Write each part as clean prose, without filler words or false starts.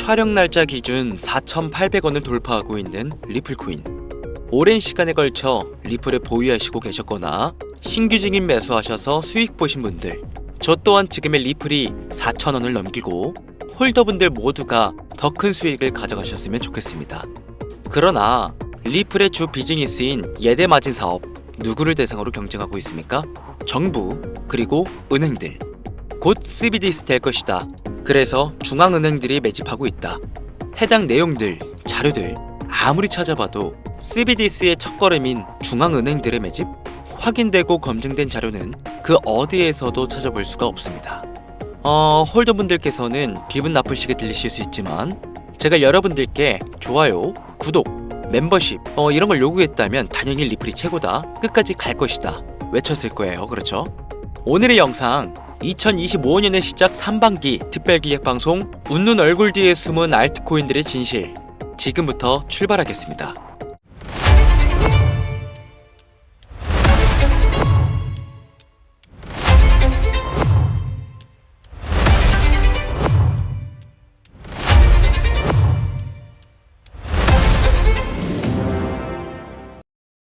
촬영 날짜 기준 4,800원을 돌파하고 있는 리플코인. 오랜 시간에 걸쳐 리플을 보유하시고 계셨거나 신규 증인 매수하셔서 수익 보신 분들, 저 또한 지금의 리플이 4,000원을 넘기고 홀더분들 모두가 더 큰 수익을 가져가셨으면 좋겠습니다. 그러나 리플의 주 비즈니스인 예대 마진 사업, 누구를 대상으로 경쟁하고 있습니까? 정부, 그리고 은행들. 곧 CBDC 될 것이다. 그래서 중앙은행들이 매집하고 있다. 해당 내용들, 자료들 아무리 찾아봐도 CBDC의 첫걸음인 중앙은행들의 매집? 확인되고 검증된 자료는 그 어디에서도 찾아볼 수가 없습니다. 홀더분들께서는 기분 나쁘시게 들리실 수 있지만 제가 여러분들께 좋아요, 구독, 멤버십 이런 걸 요구했다면 당연히 리플이 최고다, 끝까지 갈 것이다 외쳤을 거예요. 그렇죠? 오늘의 영상 2025년의 시작 3반기 특별기획방송 웃는 얼굴 뒤에 숨은 알트코인들의 진실, 지금부터 출발하겠습니다.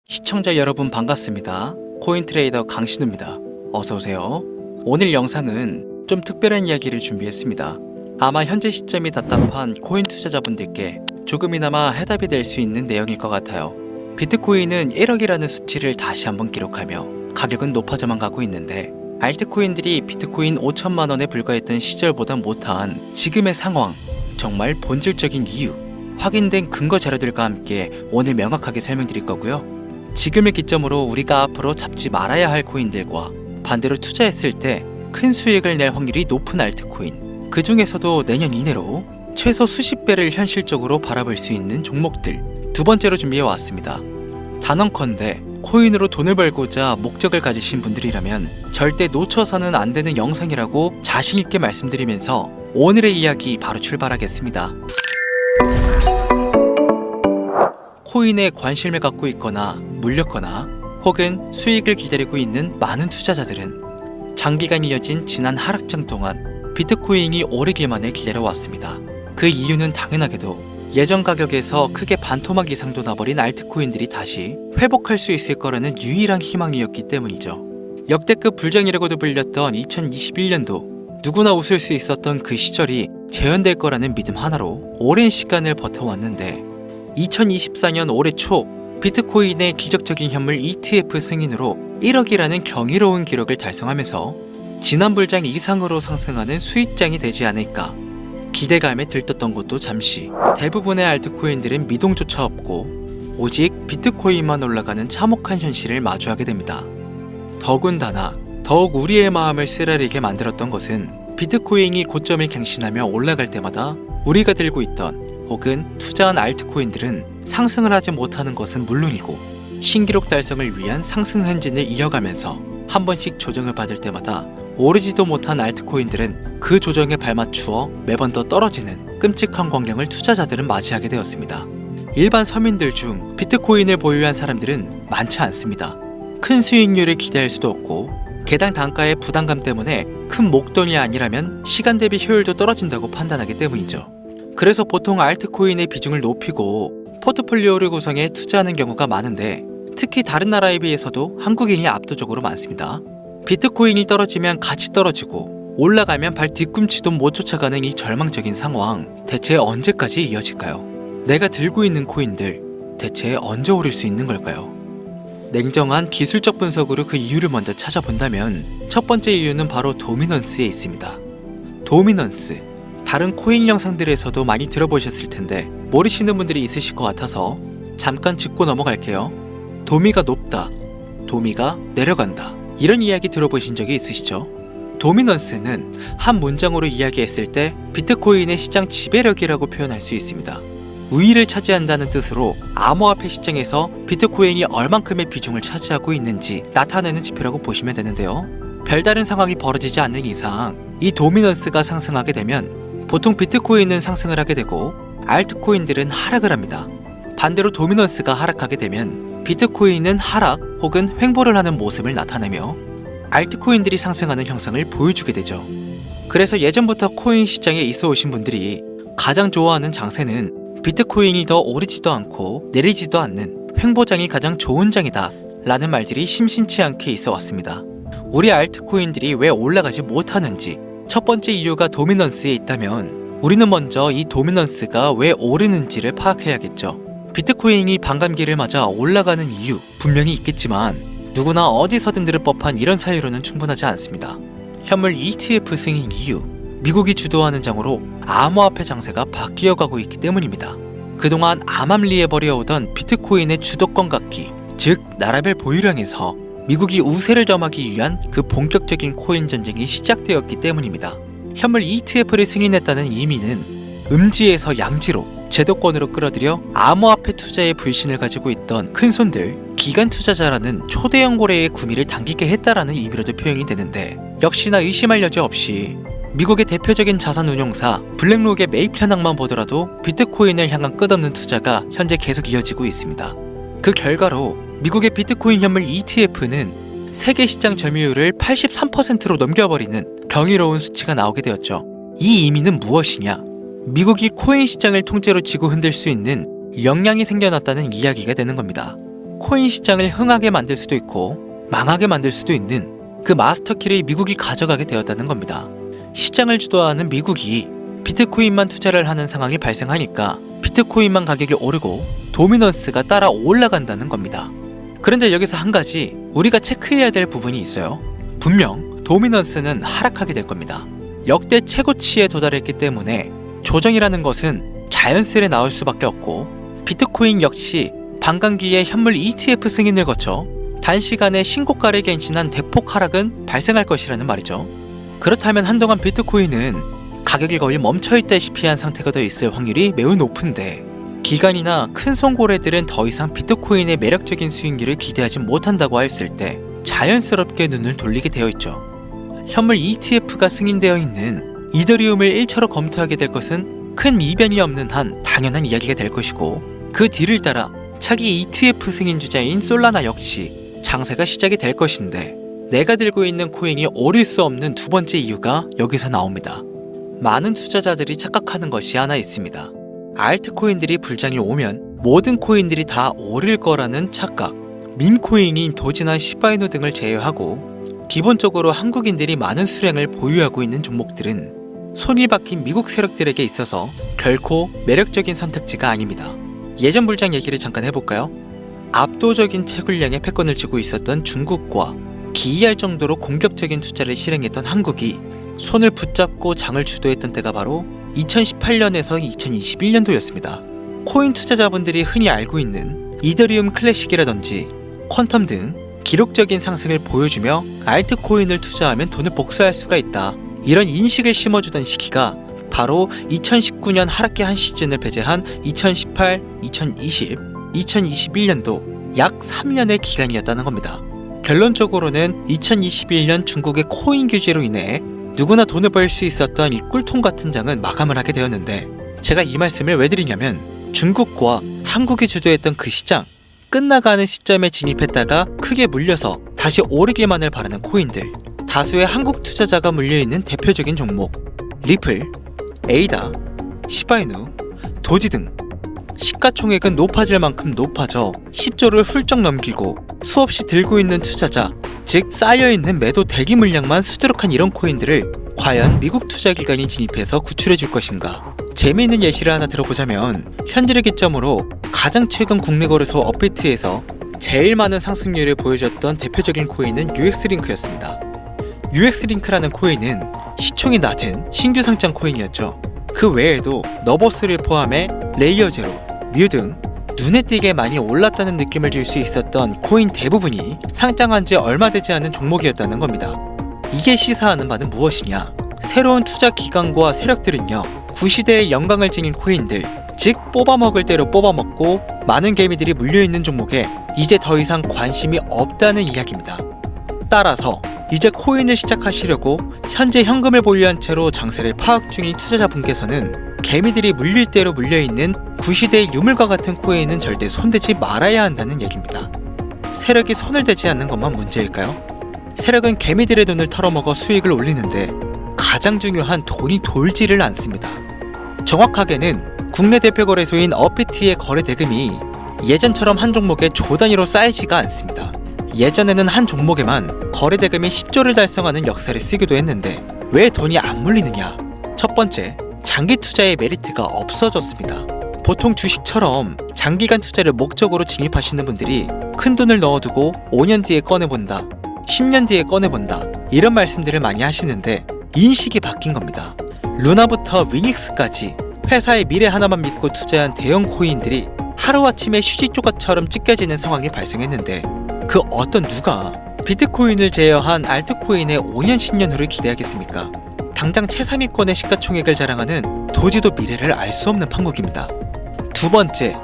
시청자 여러분 반갑습니다. 코인트레이더 강신우입니다. 어서오세요. 오늘 영상은 좀 특별한 이야기를 준비했습니다. 아마 현재 시점이 답답한 코인 투자자분들께 조금이나마 해답이 될 수 있는 내용일 것 같아요. 비트코인은 1억이라는 수치를 다시 한번 기록하며 가격은 높아져만 가고 있는데, 알트코인들이 비트코인 5천만 원에 불과했던 시절보다 못한 지금의 상황, 정말 본질적인 이유, 확인된 근거 자료들과 함께 오늘 명확하게 설명드릴 거고요. 지금을 기점으로 우리가 앞으로 잡지 말아야 할 코인들과 반대로 투자했을 때 큰 수익을 낼 확률이 높은 알트코인, 그 중에서도 내년 이내로 최소 수십 배를 현실적으로 바라볼 수 있는 종목들, 두 번째로 준비해 왔습니다. 단언컨대 코인으로 돈을 벌고자 목적을 가지신 분들이라면 절대 놓쳐서는 안 되는 영상이라고 자신있게 말씀드리면서 오늘의 이야기 바로 출발하겠습니다. 코인에 관심을 갖고 있거나 물렸거나 혹은 수익을 기다리고 있는 많은 투자자들은 장기간 이어진 지난 하락장 동안 비트코인이 오르기만을 기다려왔습니다. 그 이유는 당연하게도 예전 가격에서 크게 반토막 이상도 나버린 알트코인들이 다시 회복할 수 있을 거라는 유일한 희망이었기 때문이죠. 역대급 불장이라고도 불렸던 2021년도, 누구나 웃을 수 있었던 그 시절이 재현될 거라는 믿음 하나로 오랜 시간을 버텨왔는데, 2024년 올해 초 비트코인의 기적적인 현물 ETF 승인으로 1억이라는 경이로운 기록을 달성하면서 지난 불장 이상으로 상승하는 수익장이 되지 않을까 기대감에 들떴던 것도 잠시, 대부분의 알트코인들은 미동조차 없고 오직 비트코인만 올라가는 참혹한 현실을 마주하게 됩니다. 더군다나 더욱 우리의 마음을 쓰라리게 만들었던 것은 비트코인이 고점을 갱신하며 올라갈 때마다 우리가 들고 있던 혹은 투자한 알트코인들은 상승을 하지 못하는 것은 물론이고 신기록 달성을 위한 상승 행진을 이어가면서 한 번씩 조정을 받을 때마다 오르지도 못한 알트코인들은 그 조정에 발맞추어 매번 더 떨어지는 끔찍한 광경을 투자자들은 맞이하게 되었습니다. 일반 서민들 중 비트코인을 보유한 사람들은 많지 않습니다. 큰 수익률을 기대할 수도 없고 개당 단가의 부담감 때문에 큰 목돈이 아니라면 시간 대비 효율도 떨어진다고 판단하기 때문이죠. 그래서 보통 알트코인의 비중을 높이고 포트폴리오를 구성해 투자하는 경우가 많은데, 특히 다른 나라에 비해서도 한국인이 압도적으로 많습니다. 비트코인이 떨어지면 같이 떨어지고 올라가면 발 뒤꿈치도 못 쫓아가는 이 절망적인 상황, 대체 언제까지 이어질까요? 내가 들고 있는 코인들 대체 언제 오를 수 있는 걸까요? 냉정한 기술적 분석으로 그 이유를 먼저 찾아본다면 첫 번째 이유는 바로 도미넌스에 있습니다. 도미넌스, 다른 코인 영상들에서도 많이 들어보셨을 텐데 모르시는 분들이 있으실 것 같아서 잠깐 짚고 넘어갈게요. 도미가 높다, 도미가 내려간다, 이런 이야기 들어보신 적이 있으시죠? 도미넌스는 한 문장으로 이야기했을 때 비트코인의 시장 지배력이라고 표현할 수 있습니다. 우위를 차지한다는 뜻으로 암호화폐 시장에서 비트코인이 얼만큼의 비중을 차지하고 있는지 나타내는 지표라고 보시면 되는데요. 별다른 상황이 벌어지지 않는 이상 이 도미넌스가 상승하게 되면 보통 비트코인은 상승을 하게 되고 알트코인들은 하락을 합니다. 반대로 도미넌스가 하락하게 되면 비트코인은 하락 혹은 횡보를 하는 모습을 나타내며 알트코인들이 상승하는 형상을 보여주게 되죠. 그래서 예전부터 코인 시장에 있어 오신 분들이 가장 좋아하는 장세는 비트코인이 더 오르지도 않고 내리지도 않는 횡보장이 가장 좋은 장이다 라는 말들이 심심치 않게 있어 왔습니다. 우리 알트코인들이 왜 올라가지 못하는지 첫 번째 이유가 도미넌스에 있다면 우리는 먼저 이 도미넌스가 왜 오르는지를 파악해야겠죠. 비트코인이 반감기를 맞아 올라가는 이유 분명히 있겠지만 누구나 어디서든 들을 법한 이런 사유로는 충분하지 않습니다. 현물 ETF 승인 이유, 미국이 주도하는 장으로 암호화폐 장세가 바뀌어가고 있기 때문입니다. 그동안 암암리에 벌여오던 비트코인의 주도권 갖기, 즉 나라별 보유량에서 미국이 우세를 점하기 위한 그 본격적인 코인 전쟁이 시작되었기 때문입니다. 현물 ETF를 승인했다는 의미는 음지에서 양지로 제도권으로 끌어들여 암호화폐 투자의 불신을 가지고 있던 큰손들, 기관 투자자라는 초대형 고래의 구미를 당기게 했다라는 의미로도 표현이 되는데 역시나 의심할 여지 없이 미국의 대표적인 자산운용사 블랙록의 매입 현황만 보더라도 비트코인을 향한 끝없는 투자가 현재 계속 이어지고 있습니다. 그 결과로 미국의 비트코인 현물 ETF는 세계 시장 점유율을 83%로 넘겨버리는 경이로운 수치가 나오게 되었죠. 이 의미는 무엇이냐? 미국이 코인 시장을 통째로 쥐고 흔들 수 있는 역량이 생겨났다는 이야기가 되는 겁니다. 코인 시장을 흥하게 만들 수도 있고 망하게 만들 수도 있는 그 마스터키를 미국이 가져가게 되었다는 겁니다. 시장을 주도하는 미국이 비트코인만 투자를 하는 상황이 발생하니까 비트코인만 가격이 오르고 도미넌스가 따라 올라간다는 겁니다. 그런데 여기서 한 가지 우리가 체크해야 될 부분이 있어요. 분명 도미넌스는 하락하게 될 겁니다. 역대 최고치에 도달했기 때문에 조정이라는 것은 자연스레 나올 수밖에 없고 비트코인 역시 반감기에 현물 ETF 승인을 거쳐 단시간에 신고가를 갱신한 대폭 하락은 발생할 것이라는 말이죠. 그렇다면 한동안 비트코인은 가격이 거의 멈춰있다시피 한 상태가 더 있을 확률이 매우 높은데 기관이나 큰 손고래들은 더 이상 비트코인의 매력적인 수익률을 기대하지 못한다고 했을 때 자연스럽게 눈을 돌리게 되어 있죠. 현물 ETF가 승인되어 있는 이더리움을 1차로 검토하게 될 것은 큰 이변이 없는 한 당연한 이야기가 될 것이고 그 뒤를 따라 차기 ETF 승인 주자인 솔라나 역시 장세가 시작이 될 것인데 내가 들고 있는 코인이 오를 수 없는 두 번째 이유가 여기서 나옵니다. 많은 투자자들이 착각하는 것이 하나 있습니다. 알트코인들이 불장이 오면 모든 코인들이 다 오를 거라는 착각. 밈코인인 도지나 시바이누 등을 제외하고 기본적으로 한국인들이 많은 수량을 보유하고 있는 종목들은 손이 박힌 미국 세력들에게 있어서 결코 매력적인 선택지가 아닙니다. 예전 불장 얘기를 잠깐 해볼까요? 압도적인 채굴량의 패권을 쥐고 있었던 중국과 기이할 정도로 공격적인 투자를 실행했던 한국이 손을 붙잡고 장을 주도했던 때가 바로 2018년에서 2021년도였습니다. 코인 투자자분들이 흔히 알고 있는 이더리움 클래식이라든지 퀀텀 등 기록적인 상승을 보여주며 알트코인을 투자하면 돈을 복사할 수가 있다. 이런 인식을 심어주던 시기가 바로 2019년 하락기 한 시즌을 배제한 2018, 2020, 2021년도 약 3년의 기간이었다는 겁니다. 결론적으로는 2021년 중국의 코인 규제로 인해 누구나 돈을 벌 수 있었던 이 꿀통 같은 장은 마감을 하게 되었는데 제가 이 말씀을 왜 드리냐면 중국과 한국이 주도했던 그 시장 끝나가는 시점에 진입했다가 크게 물려서 다시 오르기만을 바라는 코인들 다수의 한국 투자자가 물려있는 대표적인 종목 리플, 에이다, 시바이누, 도지 등 시가총액은 높아질 만큼 높아져 10조를 훌쩍 넘기고 수없이 들고 있는 투자자 즉 쌓여있는 매도 대기 물량만 수두룩한 이런 코인들을 과연 미국 투자기관이 진입해서 구출해 줄 것인가. 재미있는 예시를 하나 들어보자면 현재를 기점으로 가장 최근 국내 거래소 업비트에서 제일 많은 상승률을 보여줬던 대표적인 코인은 UX링크였습니다. UX링크라는 코인은 시총이 낮은 신규 상장 코인이었죠. 그 외에도 너버스를 포함해 레이어 제로, 뮤 등 눈에 띄게 많이 올랐다는 느낌을 줄 수 있었던 코인 대부분이 상장한 지 얼마 되지 않은 종목이었다는 겁니다. 이게 시사하는 바는 무엇이냐? 새로운 투자 기관과 세력들은요, 구시대의 영광을 지닌 코인들, 즉 뽑아먹을 대로 뽑아먹고 많은 개미들이 물려있는 종목에 이제 더 이상 관심이 없다는 이야기입니다. 따라서 이제 코인을 시작하시려고 현재 현금을 보유한 채로 장세를 파악 중인 투자자분께서는 개미들이 물릴 대로 물려있는 구시대의 유물과 같은 코인은 절대 손대지 말아야 한다는 얘기입니다. 세력이 손을 대지 않는 것만 문제일까요? 세력은 개미들의 돈을 털어먹어 수익을 올리는데 가장 중요한 돈이 돌지를 않습니다. 정확하게는 국내 대표 거래소인 업비트의 거래 대금이 예전처럼 한 종목에 조 단위로 쌓이지가 않습니다. 예전에는 한 종목에만 거래 대금이 10조를 달성하는 역사를 쓰기도 했는데 왜 돈이 안 물리느냐? 첫 번째, 장기 투자의 메리트가 없어졌습니다. 보통 주식처럼 장기간 투자를 목적으로 진입하시는 분들이 큰 돈을 넣어두고 5년 뒤에 꺼내본다, 10년 뒤에 꺼내본다 이런 말씀들을 많이 하시는데 인식이 바뀐 겁니다. 루나부터 위닉스까지 회사의 미래 하나만 믿고 투자한 대형 코인들이 하루아침에 휴지조각처럼 찢겨지는 상황이 발생했는데 그 어떤 누가 비트코인을 제외한 알트코인의 5년 10년 후를 기대하겠습니까? 당장 최상위권의 시가총액을 자랑하는 도지도 미래를 알 수 없는 판국입니다. 두 번째,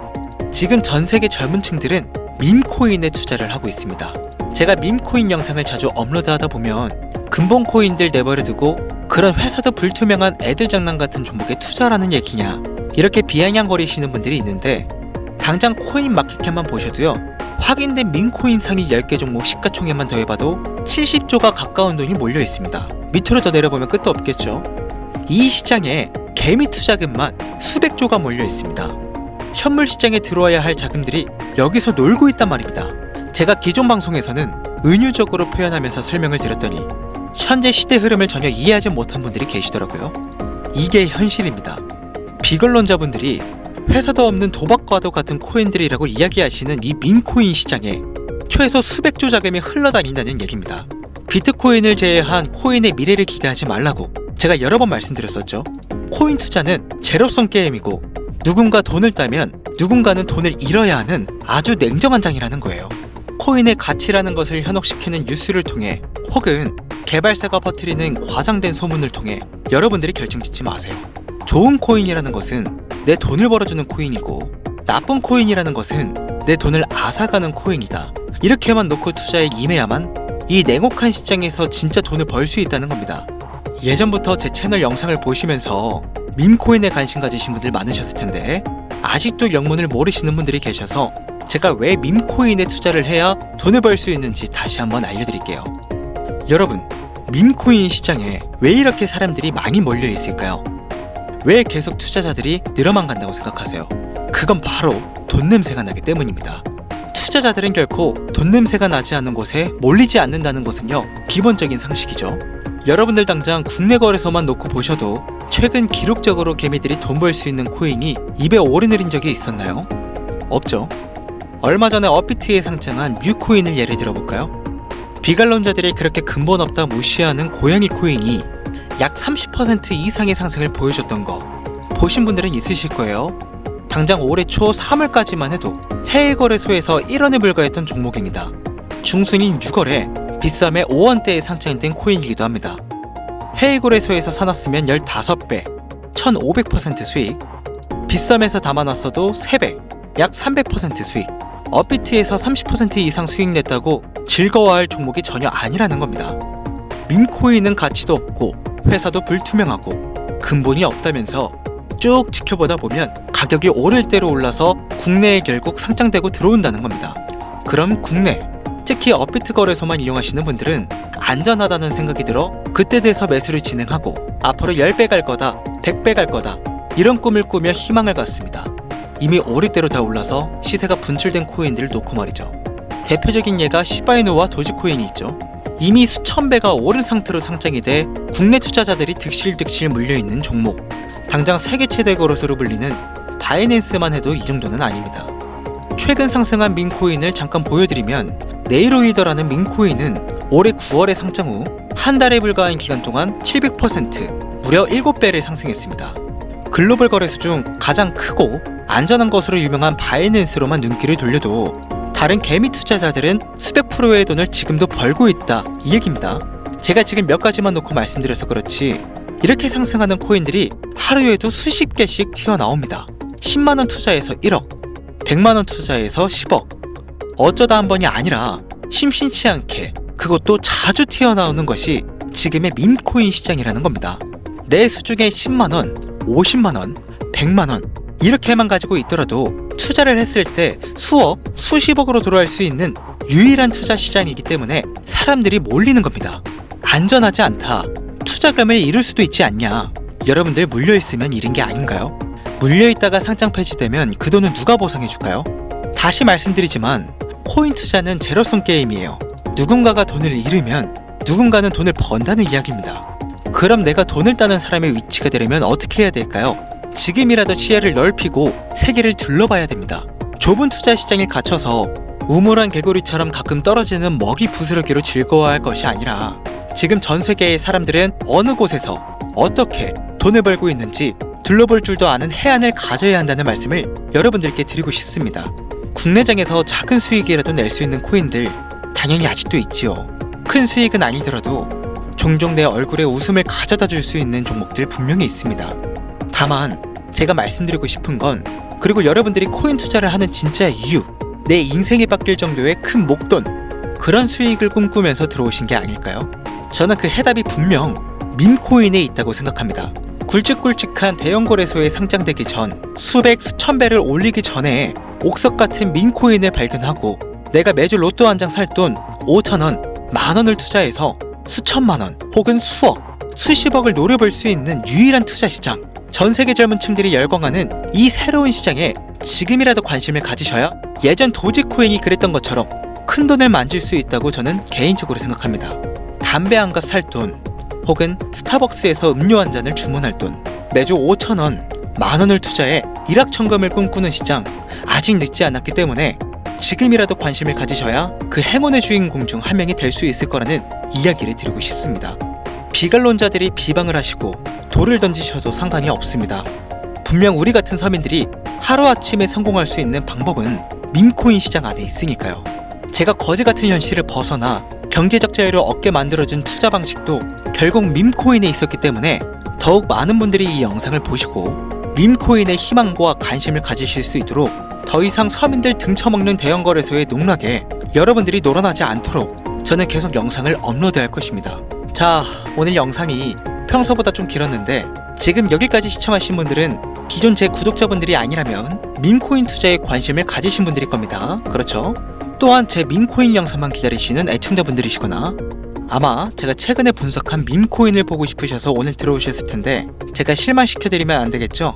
지금 전 세계 젊은 층들은 밈코인에 투자를 하고 있습니다. 제가 밈코인 영상을 자주 업로드하다 보면 근본 코인들 내버려두고 그런 회사도 불투명한 애들 장난 같은 종목에 투자라는 얘기냐 이렇게 비아냥거리시는 분들이 있는데 당장 코인 마켓캡만 보셔도요 확인된 밈코인 상위 10개 종목 시가총액만 더해봐도 70조가 가까운 돈이 몰려 있습니다. 밑으로 더 내려보면 끝도 없겠죠. 이 시장에 개미 투자금만 수백조가 몰려 있습니다. 현물 시장에 들어와야 할 자금들이 여기서 놀고 있단 말입니다. 제가 기존 방송에서는 은유적으로 표현하면서 설명을 드렸더니 현재 시대 흐름을 전혀 이해하지 못한 분들이 계시더라고요. 이게 현실입니다. 비걸론자분들이 회사도 없는 도박과도 같은 코인들이라고 이야기하시는 이 밈코인 시장에 최소 수백조 자금이 흘러다닌다는 얘기입니다. 비트코인을 제외한 코인의 미래를 기대하지 말라고 제가 여러 번 말씀드렸었죠. 코인 투자는 제로성 게임이고 누군가 돈을 따면 누군가는 돈을 잃어야 하는 아주 냉정한 장이라는 거예요. 코인의 가치라는 것을 현혹시키는 뉴스를 통해 혹은 개발사가 퍼뜨리는 과장된 소문을 통해 여러분들이 결정짓지 마세요. 좋은 코인이라는 것은 내 돈을 벌어주는 코인이고 나쁜 코인이라는 것은 내 돈을 앗아가는 코인이다. 이렇게만 놓고 투자에 임해야만 이 냉혹한 시장에서 진짜 돈을 벌 수 있다는 겁니다. 예전부터 제 채널 영상을 보시면서 밈코인에 관심 가지신 분들 많으셨을 텐데 아직도 영문을 모르시는 분들이 계셔서 제가 왜 밈코인에 투자를 해야 돈을 벌 수 있는지 다시 한번 알려드릴게요. 여러분, 밈코인 시장에 왜 이렇게 사람들이 많이 몰려 있을까요? 왜 계속 투자자들이 늘어만 간다고 생각하세요? 그건 바로 돈 냄새가 나기 때문입니다. 투자자들은 결코 돈 냄새가 나지 않는 곳에 몰리지 않는다는 것은요 기본적인 상식이죠. 여러분들 당장 국내 거래소만 놓고 보셔도 최근 기록적으로 개미들이 돈 벌 수 있는 코인이 입에 오르내린 적이 있었나요? 없죠. 얼마 전에 업비트에 상장한 뮤코인을 예를 들어볼까요? 비관론자들이 그렇게 근본 없다 무시하는 고양이 코인이 약 30% 이상의 상승을 보여줬던 거 보신 분들은 있으실 거예요. 당장 올해 초 3월까지만 해도 해외 거래소에서 1원에 불과했던 종목입니다. 중순인 6월에 비싸움에 5원대에 상장된 코인이기도 합니다. 해외 거래소에서 사놨으면 15배, 1500% 수익, 비싸움에서 담아놨어도 3배, 약 300% 수익, 업비트에서 30% 이상 수익 냈다고 즐거워할 종목이 전혀 아니라는 겁니다. 밈코인은 가치도 없고 회사도 불투명하고 근본이 없다면서 쭉 지켜보다 보면 가격이 오를 대로 올라서 국내에 결국 상장되고 들어온다는 겁니다. 그럼 국내, 특히 업비트 거래소만 이용하시는 분들은 안전하다는 생각이 들어 그때 돼서 매수를 진행하고 앞으로 10배 갈 거다, 100배 갈 거다 이런 꿈을 꾸며 희망을 갖습니다. 이미 오를 대로 다 올라서 시세가 분출된 코인들을 놓고 말이죠. 대표적인 예가 시바이누와 도지코인이 있죠. 이미 수천 배가 오른 상태로 상장이 돼 국내 투자자들이 득실득실 물려있는 종목. 당장 세계 최대 거래소로 불리는 바이낸스만 해도 이 정도는 아닙니다. 최근 상승한 밈코인을 잠깐 보여드리면 네이로이더라는 밈코인은 올해 9월에 상장 후 한 달에 불과한 기간 동안 700% 무려 7배를 상승했습니다. 글로벌 거래소 중 가장 크고 안전한 것으로 유명한 바이낸스로만 눈길을 돌려도 다른 개미 투자자들은 수백 프로의 돈을 지금도 벌고 있다 이 얘기입니다. 제가 지금 몇 가지만 놓고 말씀드려서 그렇지 이렇게 상승하는 코인들이 하루에도 수십 개씩 튀어나옵니다. 10만원 투자해서 1억, 100만원 투자해서 10억. 어쩌다 한 번이 아니라 심심치 않게 그것도 자주 튀어나오는 것이 지금의 밈코인 시장이라는 겁니다. 내 수중에 10만원, 50만원, 100만원 이렇게만 가지고 있더라도 투자를 했을 때 수억, 수십억으로 돌아올 수 있는 유일한 투자 시장이기 때문에 사람들이 몰리는 겁니다. 안전하지 않다. 투자금을 잃을 수도 있지 않냐. 여러분들 물려있으면 잃은 게 아닌가요? 물려있다가 상장 폐지되면 그 돈은 누가 보상해줄까요? 다시 말씀드리지만 코인 투자는 제로섬 게임이에요. 누군가가 돈을 잃으면 누군가는 돈을 번다는 이야기입니다. 그럼 내가 돈을 따는 사람의 위치가 되려면 어떻게 해야 될까요? 지금이라도 시야를 넓히고 세계를 둘러봐야 됩니다. 좁은 투자 시장에 갇혀서 우물한 개구리처럼 가끔 떨어지는 먹이 부스러기로 즐거워할 것이 아니라 지금 전 세계의 사람들은 어느 곳에서 어떻게 돈을 벌고 있는지 둘러볼 줄도 아는 해안을 가져야 한다는 말씀을 여러분들께 드리고 싶습니다. 국내장에서 작은 수익이라도 낼 수 있는 코인들 당연히 아직도 있지요. 큰 수익은 아니더라도 종종 내 얼굴에 웃음을 가져다 줄 수 있는 종목들 분명히 있습니다. 다만 제가 말씀드리고 싶은 건, 그리고 여러분들이 코인 투자를 하는 진짜 이유, 내 인생이 바뀔 정도의 큰 목돈, 그런 수익을 꿈꾸면서 들어오신 게 아닐까요? 저는 그 해답이 분명 밈코인에 있다고 생각합니다. 굵직굵직한 대형 거래소에 상장되기 전 수백 수천 배를 올리기 전에 옥석 같은 밈코인을 발견하고 내가 매주 로또 한 장 살 돈 5,000원, 만원을 투자해서 수천만 원 혹은 수억, 수십억을 노려볼 수 있는 유일한 투자 시장, 전 세계 젊은 층들이 열광하는 이 새로운 시장에 지금이라도 관심을 가지셔야 예전 도지코인이 그랬던 것처럼 큰 돈을 만질 수 있다고 저는 개인적으로 생각합니다. 담배 한 갑 살 돈, 혹은 스타벅스에서 음료 한 잔을 주문할 돈, 매주 5,000원, 만원을 투자해 일확천금을 꿈꾸는 시장, 아직 늦지 않았기 때문에 지금이라도 관심을 가지셔야 그 행운의 주인공 중 한 명이 될 수 있을 거라는 이야기를 드리고 싶습니다. 비관론자들이 비방을 하시고 돌을 던지셔도 상관이 없습니다. 분명 우리 같은 서민들이 하루아침에 성공할 수 있는 방법은 밈코인 시장 안에 있으니까요. 제가 거지 같은 현실을 벗어나 경제적 자유를 얻게 만들어준 투자 방식도 결국 밈코인에 있었기 때문에 더욱 많은 분들이 이 영상을 보시고 밈코인의 희망과 관심을 가지실 수 있도록 더 이상 서민들 등쳐먹는 대형 거래소의 농락에 여러분들이 놀아나지 않도록 저는 계속 영상을 업로드할 것입니다. 자, 오늘 영상이 평소보다 좀 길었는데 지금 여기까지 시청하신 분들은 기존 제 구독자분들이 아니라면 밈코인 투자에 관심을 가지신 분들일 겁니다. 그렇죠? 또한 제 밈코인 영상만 기다리시는 애청자분들이시거나 아마 제가 최근에 분석한 밈코인을 보고 싶으셔서 오늘 들어오셨을 텐데 제가 실망시켜드리면 안 되겠죠?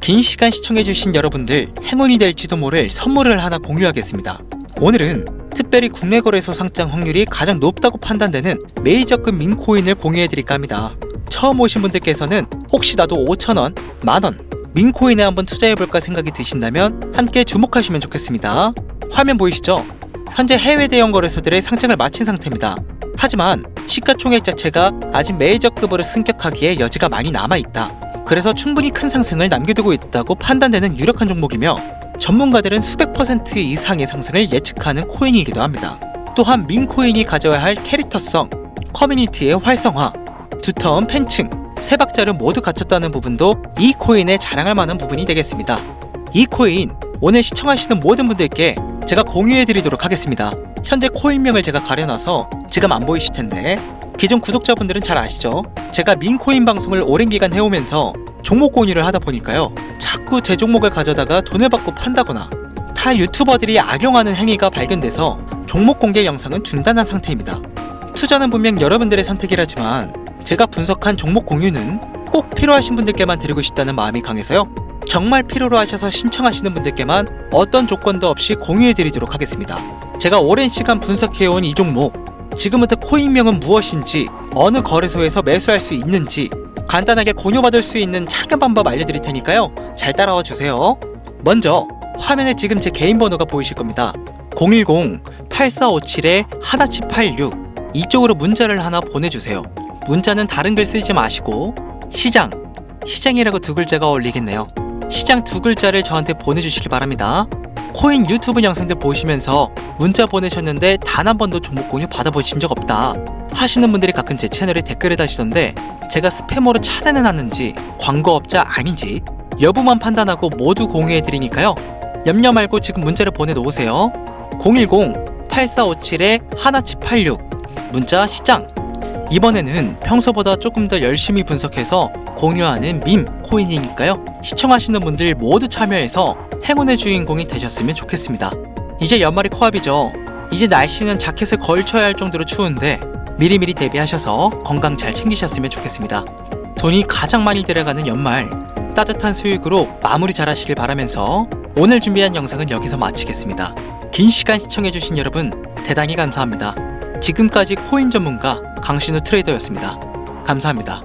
긴 시간 시청해주신 여러분들 행운이 될지도 모를 선물을 하나 공유하겠습니다. 오늘은 특별히 국내 거래소 상장 확률이 가장 높다고 판단되는 메이저급 밈코인을 공유해드릴까 합니다. 처음 오신 분들께서는 혹시 나도 5,000원, 만원 밈코인에 한번 투자해볼까 생각이 드신다면 함께 주목하시면 좋겠습니다. 화면 보이시죠? 현재 해외 대형 거래소들의 상장을 마친 상태입니다. 하지만 시가총액 자체가 아직 메이저급으로 승격하기에 여지가 많이 남아있다. 그래서 충분히 큰 상승을 남겨두고 있다고 판단되는 유력한 종목이며 전문가들은 수백 % 이상의 상승을 예측하는 코인이기도 합니다. 또한 밈코인이 가져야 할 캐릭터성, 커뮤니티의 활성화, 두터운 팬층, 세 박자를 모두 갖췄다는 부분도 이 코인에 자랑할 만한 부분이 되겠습니다. 이 코인 오늘 시청하시는 모든 분들께 제가 공유해드리도록 하겠습니다. 현재 코인명을 제가 가려놔서 지금 안 보이실 텐데 기존 구독자분들은 잘 아시죠? 제가 밈코인 방송을 오랜 기간 해오면서 종목 공유를 하다 보니까요, 자꾸 제 종목을 가져다가 돈을 받고 판다거나 타 유튜버들이 악용하는 행위가 발견돼서 종목 공개 영상은 중단한 상태입니다. 투자는 분명 여러분들의 선택이라지만 제가 분석한 종목 공유는 꼭 필요하신 분들께만 드리고 싶다는 마음이 강해서요, 정말 필요로 하셔서 신청하시는 분들께만 어떤 조건도 없이 공유해드리도록 하겠습니다. 제가 오랜 시간 분석해온 이 종목, 지금부터 코인명은 무엇인지, 어느 거래소에서 매수할 수 있는지 간단하게 공유받을 수 있는 참여 방법 알려드릴 테니까요, 잘 따라와 주세요. 먼저 화면에 지금 제 개인 번호가 보이실 겁니다. 010-8457-1786 이쪽으로 문자를 하나 보내주세요. 문자는 다른 글 쓰지 마시고 시장이라고 두 글자가 어울리겠네요. 시장 두 글자를 저한테 보내주시기 바랍니다. 코인 유튜브 영상들 보시면서 문자 보내셨는데 단 한 번도 종목 공유 받아보신 적 없다 하시는 분들이 가끔 제 채널에 댓글을 다시던데, 제가 스패머로 차단해놨는지 광고업자 아닌지 여부만 판단하고 모두 공유해드리니까요, 염려 말고 지금 문자를 보내놓으세요. 010-8457-1786 문자 시장. 이번에는 평소보다 조금 더 열심히 분석해서 공유하는 밈 코인이니까요, 시청하시는 분들 모두 참여해서 행운의 주인공이 되셨으면 좋겠습니다. 이제 연말이 코앞이죠. 이제 날씨는 자켓을 걸쳐야 할 정도로 추운데 미리미리 대비하셔서 건강 잘 챙기셨으면 좋겠습니다. 돈이 가장 많이 들어가는 연말, 따뜻한 수익으로 마무리 잘하시길 바라면서 오늘 준비한 영상은 여기서 마치겠습니다. 긴 시간 시청해주신 여러분 대단히 감사합니다. 지금까지 코인 전문가 강신우 트레이더였습니다. 감사합니다.